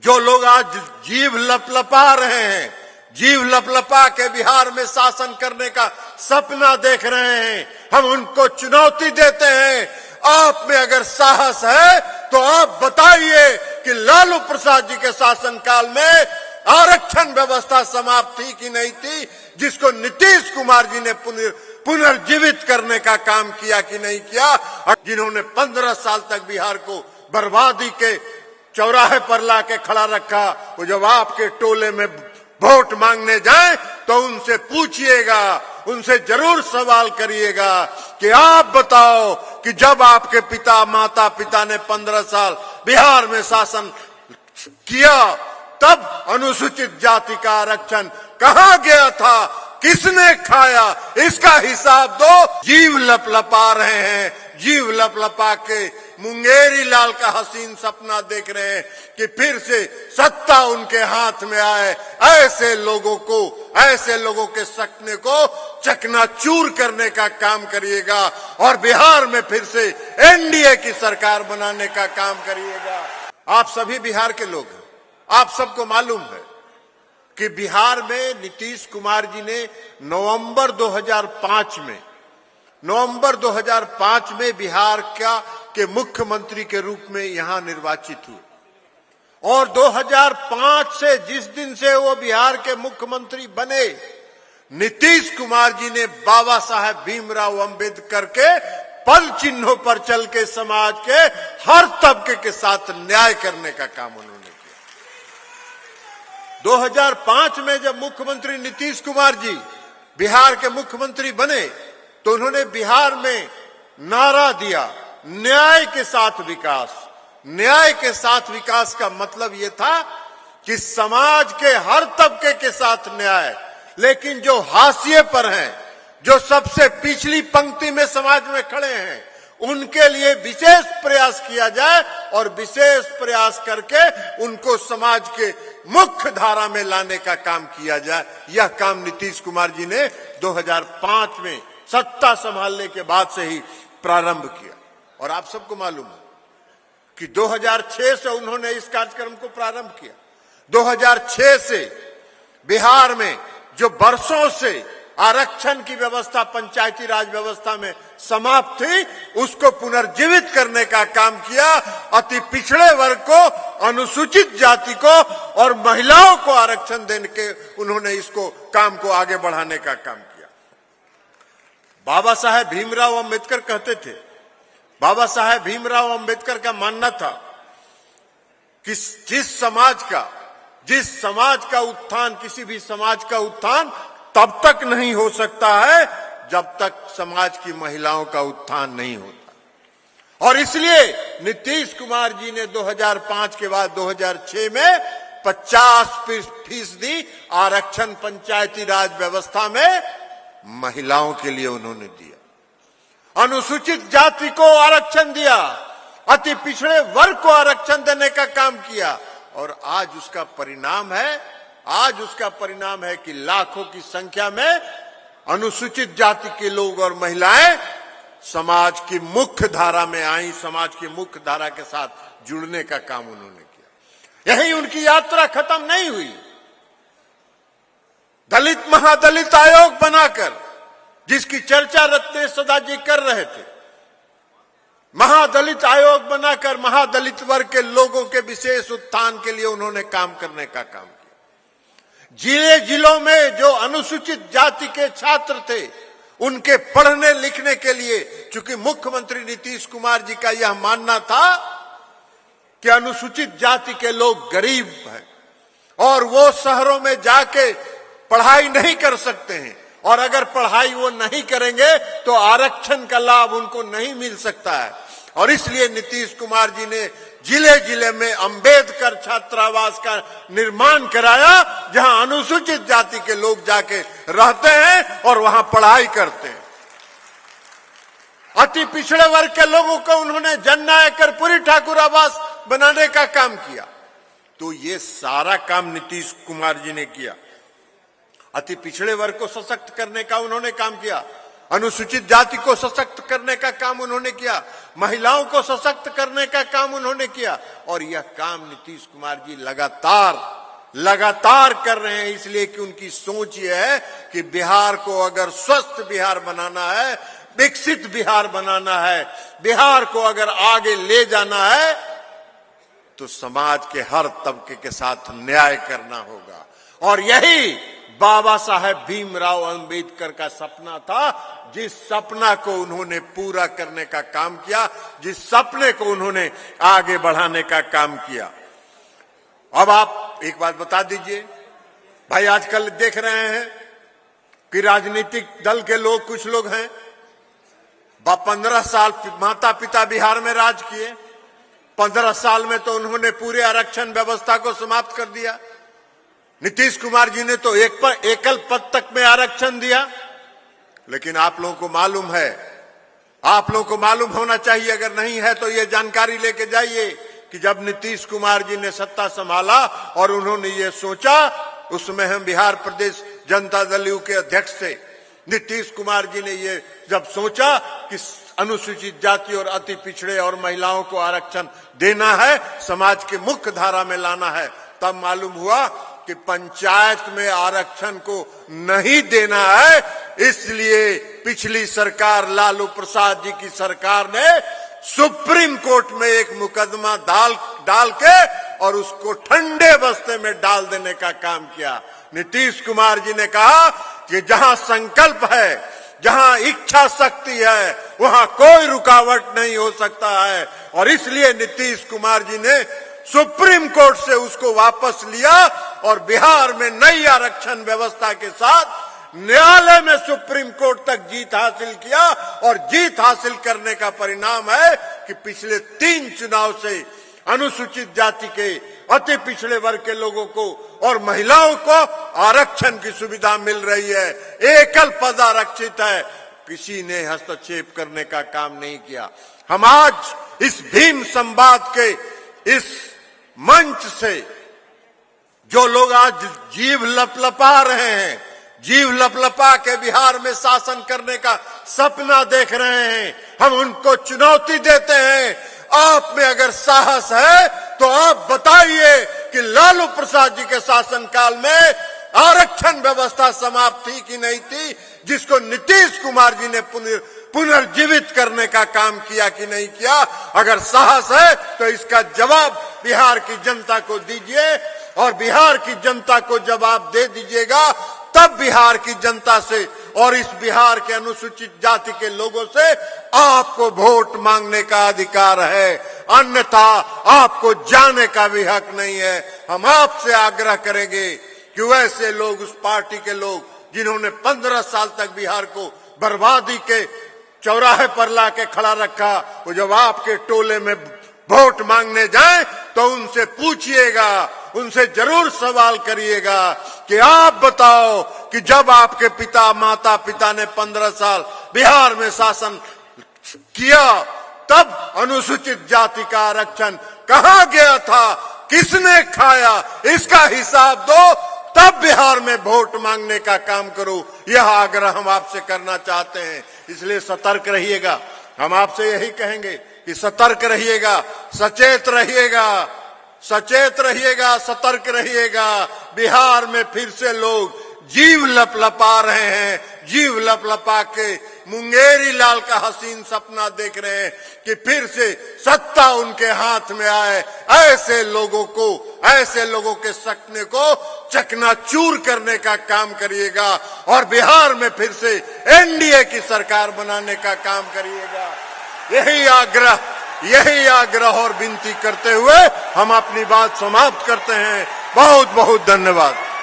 जो लोग आज जीव लपलपा रहे हैं, जीव लपलपा के बिहार में शासन करने का सपना देख रहे हैं, हम उनको चुनौती देते हैं। आप में अगर साहस है तो आप बताइए कि लालू प्रसाद जी के शासनकाल में आरक्षण व्यवस्था समाप्त थी कि नहीं थी, जिसको नीतीश कुमार जी ने पुनर्जीवित करने का काम किया कि नहीं किया, जिन्होंने 15 साल तक बिहार को बर्बादी के चौराहे पर लाके खड़ा रखा। वो जब आपके टोले में वोट मांगने जाएं तो उनसे पूछिएगा, उनसे जरूर सवाल करिएगा कि आप बताओ कि जब आपके पिता माता पिता ने 15 साल बिहार में शासन किया तब अनुसूचित जाति का आरक्षण कहां गया था, किसने खाया, इसका हिसाब दो। जीव लपलपा रहे हैं, जीव लपलपा के मुंगेरी लाल का हसीन सपना देख रहे हैं कि फिर से सत्ता उनके हाथ में आए। ऐसे लोगों के सपने को चकनाचूर करने का काम करिएगा और बिहार में फिर से एनडीए की सरकार बनाने का काम करिएगा। आप सभी बिहार के लोग हैं, आप सबको मालूम है कि बिहार में नीतीश कुमार जी ने नवंबर 2005 में बिहार के मुख्यमंत्री के रूप में यहां निर्वाचित हुए और 2005 से जिस दिन से वो बिहार के मुख्यमंत्री बने, नीतीश कुमार जी ने बाबा साहेब भीमराव अंबेडकर के पद चिन्हों पर चल के समाज के हर तबके के साथ न्याय करने का काम उन्होंने किया। 2005 में जब मुख्यमंत्री नीतीश कुमार जी बिहार के मुख्यमंत्री बने तो उन्होंने बिहार में नारा दिया, न्याय के साथ विकास। न्याय के साथ विकास का मतलब यह था कि समाज के हर तबके के साथ न्याय, लेकिन जो हाशिए पर हैं, जो सबसे पिछली पंक्ति में समाज में खड़े हैं, उनके लिए विशेष प्रयास किया जाए और विशेष प्रयास करके उनको समाज के मुख्य धारा में लाने का काम किया जाए। यह काम नीतीश कुमार जी ने 2005 में सत्ता संभालने के बाद से ही प्रारंभ किया। और आप सबको मालूम है कि 2006 से उन्होंने इस कार्यक्रम को प्रारंभ किया। 2006 से बिहार में जो वर्षों से आरक्षण की व्यवस्था पंचायती राज व्यवस्था में समाप्त थी, उसको पुनर्जीवित करने का काम किया। अति पिछड़े वर्ग को, अनुसूचित जाति को और महिलाओं को आरक्षण देने के उन्होंने इसको काम को आगे बढ़ाने का काम किया। बाबा साहेब भीमराव अंबेडकर कहते थे, बाबा साहेब भीमराव अंबेडकर का मानना था कि जिस समाज का उत्थान, किसी भी समाज का उत्थान तब तक नहीं हो सकता है जब तक समाज की महिलाओं का उत्थान नहीं होता। और इसलिए नीतीश कुमार जी ने 2005 के बाद 2006 में 50% आरक्षण पंचायती राज व्यवस्था में महिलाओं के लिए उन्होंने दिया। अनुसूचित जाति को आरक्षण दिया, अति पिछड़े वर्ग को आरक्षण देने का काम किया। और आज उसका परिणाम है कि लाखों की संख्या में अनुसूचित जाति के लोग और महिलाएं समाज की मुख्य धारा में आई, समाज की मुख्य धारा के साथ जुड़ने का काम उन्होंने किया। यही उनकी यात्रा खत्म नहीं हुई। दलित महादलित आयोग बनाकर, जिसकी चर्चा रत्नेश सदा जी कर रहे थे, महादलित आयोग बनाकर महादलित वर्ग के लोगों के विशेष उत्थान के लिए उन्होंने काम करने का काम किया। जिलों में जो अनुसूचित जाति के छात्र थे, उनके पढ़ने लिखने के लिए, चूंकि मुख्यमंत्री नीतीश कुमार जी का यह मानना था कि अनुसूचित जाति के लोग गरीब हैं और वो शहरों में जाके पढ़ाई नहीं कर सकते हैं, और अगर पढ़ाई वो नहीं करेंगे तो आरक्षण का लाभ उनको नहीं मिल सकता है। और इसलिए नीतीश कुमार जी ने जिले जिले में अंबेडकर छात्रावास का निर्माण कराया, जहां अनुसूचित जाति के लोग जाके रहते हैं और वहां पढ़ाई करते हैं। अति पिछड़े वर्ग के लोगों को उन्होंने जननायक कर्पूरी ठाकुर आवास बनाने का काम किया। तो ये सारा काम नीतीश कुमार जी ने किया। अति पिछड़े वर्ग को सशक्त करने का उन्होंने काम किया। अनुसूचित जाति को सशक्त करने का काम उन्होंने किया, महिलाओं को सशक्त करने का काम उन्होंने किया, और यह काम नीतीश कुमार जी लगातार कर रहे हैं। इसलिए कि उनकी सोच यह है कि बिहार को अगर स्वस्थ बिहार बनाना है, विकसित बिहार बनाना है, बिहार को अगर आगे ले जाना है, तो समाज के हर तबके के साथ न्याय करना होगा। और यही बाबा साहेब भीमराव अंबेडकर का सपना था, जिस सपना को उन्होंने पूरा करने का काम किया, जिस सपने को उन्होंने आगे बढ़ाने का काम किया। अब आप एक बात बता दीजिए भाई, आजकल देख रहे हैं कि राजनीतिक दल के लोग, कुछ लोग हैं, 15 साल माता पिता बिहार में राज किए, 15 साल में तो उन्होंने पूरे आरक्षण व्यवस्था को समाप्त कर दिया। नीतीश कुमार जी ने तो एकल पद तक में आरक्षण दिया। लेकिन आप लोगों को मालूम है, आप लोगों को मालूम होना चाहिए, अगर नहीं है तो ये जानकारी लेके जाइए कि जब नीतीश कुमार जी ने सत्ता संभाला और उन्होंने ये सोचा, उसमें हम बिहार प्रदेश जनता दल यू के अध्यक्ष थे, नीतीश कुमार जी ने ये जब सोचा कि अनुसूचित जाति और अति पिछड़े और महिलाओं को आरक्षण देना है, समाज के मुख्य धारा में लाना है, तब मालूम हुआ कि पंचायत में आरक्षण को नहीं देना है। इसलिए पिछली सरकार, लालू प्रसाद जी की सरकार ने सुप्रीम कोर्ट में एक मुकदमा डाल के और उसको ठंडे बस्ते में डाल देने का काम किया। नीतीश कुमार जी ने कहा कि जहां संकल्प है, जहां इच्छा शक्ति है, वहां कोई रुकावट नहीं हो सकता है। और इसलिए नीतीश कुमार जी ने सुप्रीम कोर्ट से उसको वापस लिया और बिहार में नई आरक्षण व्यवस्था के साथ न्यायालय में सुप्रीम कोर्ट तक जीत हासिल किया। और जीत हासिल करने का परिणाम है कि पिछले 3 चुनाव से अनुसूचित जाति के, अति पिछड़े वर्ग के लोगों को और महिलाओं को आरक्षण की सुविधा मिल रही है, एकल पद आरक्षित है, किसी ने हस्तक्षेप करने का काम नहीं किया। हम आज इस भीम संवाद के इस मंच से जो लोग आज जीव लपलपा रहे हैं, जीव लपलपा के बिहार में शासन करने का सपना देख रहे हैं, हम उनको चुनौती देते हैं। आप में अगर साहस है तो आप बताइए कि लालू प्रसाद जी के शासनकाल में आरक्षण व्यवस्था समाप्त थी कि नहीं थी, जिसको नीतीश कुमार जी ने पुनर्जीवित करने का काम किया कि नहीं किया। अगर साहस है तो इसका जवाब बिहार की जनता को दीजिए, और बिहार की जनता को जवाब दे दीजिएगा, तब बिहार की जनता से और इस बिहार के अनुसूचित जाति के लोगों से आपको वोट मांगने का अधिकार है, अन्यथा आपको जाने का भी हक नहीं है। हम आपसे आग्रह करेंगे कि वैसे लोग, उस पार्टी के लोग जिन्होंने 15 साल तक बिहार को बर्बादी के चौराहे पर लाके खड़ा रखा, वो जब आपके टोले में वोट मांगने जाएं तो उनसे पूछिएगा, उनसे जरूर सवाल करिएगा कि आप बताओ कि जब आपके माता पिता ने 15 साल बिहार में शासन किया, तब अनुसूचित जाति का आरक्षण कहां गया था, किसने खाया, इसका हिसाब दो, तब बिहार में वोट मांगने का काम करो। यह आग्रह हम आपसे करना चाहते हैं। इसलिए सतर्क रहिएगा। हम आपसे यही कहेंगे कि सतर्क रहिएगा, सचेत रहिएगा, सतर्क रहिएगा। बिहार में फिर से लोग जीव लपलपा रहे हैं, जीव लपलपा के मुंगेरी लाल का हसीन सपना देख रहे हैं कि फिर से सत्ता उनके हाथ में आए। ऐसे लोगों के सपने को चकनाचूर करने का काम करिएगा और बिहार में फिर से एनडीए की सरकार बनाने का काम करिएगा। यही आग्रह और विनती करते हुए हम अपनी बात समाप्त करते हैं। बहुत बहुत धन्यवाद।